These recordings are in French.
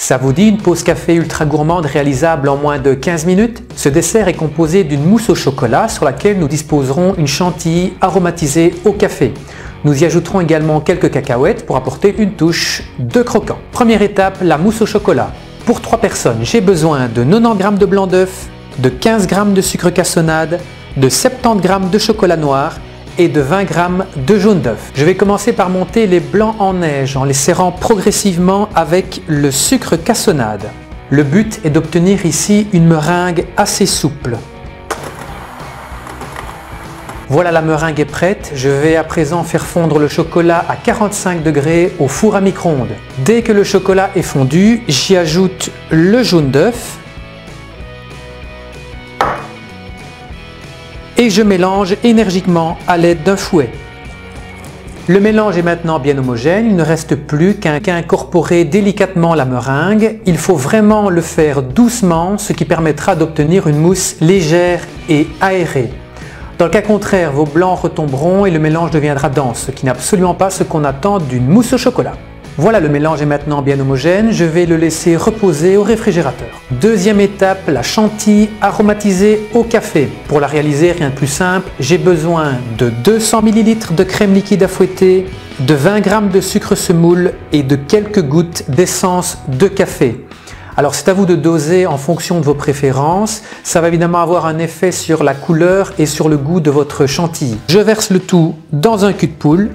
Ça vous dit une pause café ultra gourmande réalisable en moins de 15 minutes? Ce dessert est composé d'une mousse au chocolat sur laquelle nous disposerons une chantilly aromatisée au café. Nous y ajouterons également quelques cacahuètes pour apporter une touche de croquant. Première étape, la mousse au chocolat. Pour 3 personnes, j'ai besoin de 90 g de blanc d'œuf, de 15 g de sucre cassonade, de 70 g de chocolat noir et de 20 g de jaune d'œuf. Je vais commencer par monter les blancs en neige en les serrant progressivement avec le sucre cassonade. Le but est d'obtenir ici une meringue assez souple. Voilà, la meringue est prête. Je vais à présent faire fondre le chocolat à 45 degrés au four à micro-ondes. Dès que le chocolat est fondu, j'y ajoute le jaune d'œuf et je mélange énergiquement à l'aide d'un fouet. Le mélange est maintenant bien homogène, il ne reste plus qu'à incorporer délicatement la meringue. Il faut vraiment le faire doucement, ce qui permettra d'obtenir une mousse légère et aérée. Dans le cas contraire, vos blancs retomberont et le mélange deviendra dense, ce qui n'est absolument pas ce qu'on attend d'une mousse au chocolat. Voilà, le mélange est maintenant bien homogène, je vais le laisser reposer au réfrigérateur. Deuxième étape, la chantilly aromatisée au café. Pour la réaliser, rien de plus simple, j'ai besoin de 200 ml de crème liquide à fouetter, de 20 g de sucre semoule et de quelques gouttes d'essence de café. Alors c'est à vous de doser en fonction de vos préférences, ça va évidemment avoir un effet sur la couleur et sur le goût de votre chantilly. Je verse le tout dans un cul de poule.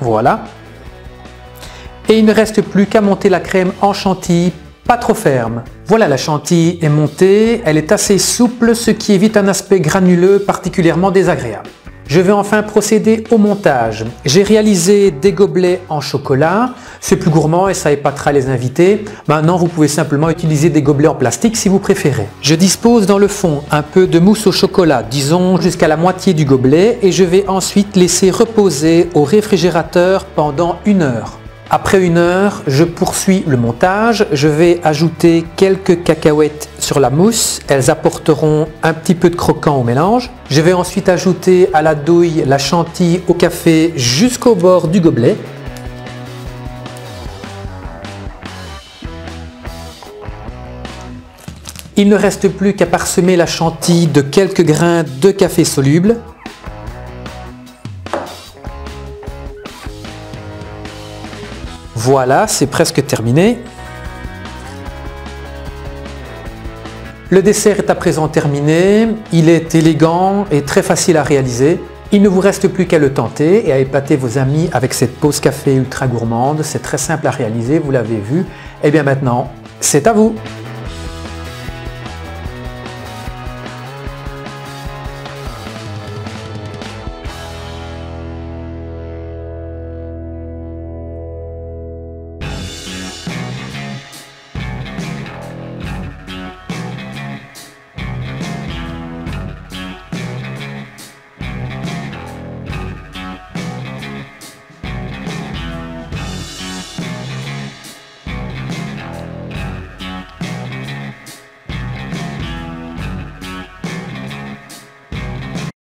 Voilà. Et il ne reste plus qu'à monter la crème en chantilly, pas trop ferme. Voilà, la chantilly est montée, elle est assez souple, ce qui évite un aspect granuleux particulièrement désagréable. Je vais enfin procéder au montage. J'ai réalisé des gobelets en chocolat, c'est plus gourmand et ça épatera les invités. Maintenant, vous pouvez simplement utiliser des gobelets en plastique si vous préférez. Je dispose dans le fond un peu de mousse au chocolat, disons jusqu'à la moitié du gobelet, et je vais ensuite laisser reposer au réfrigérateur pendant 1 heure. Après 1 heure, je poursuis le montage. Je vais ajouter quelques cacahuètes sur la mousse. Elles apporteront un petit peu de croquant au mélange. Je vais ensuite ajouter à la douille la chantilly au café jusqu'au bord du gobelet. Il ne reste plus qu'à parsemer la chantilly de quelques grains de café soluble. Voilà, c'est presque terminé. Le dessert est à présent terminé. Il est élégant et très facile à réaliser. Il ne vous reste plus qu'à le tenter et à épater vos amis avec cette pause café ultra gourmande. C'est très simple à réaliser, vous l'avez vu. Et bien maintenant, c'est à vous!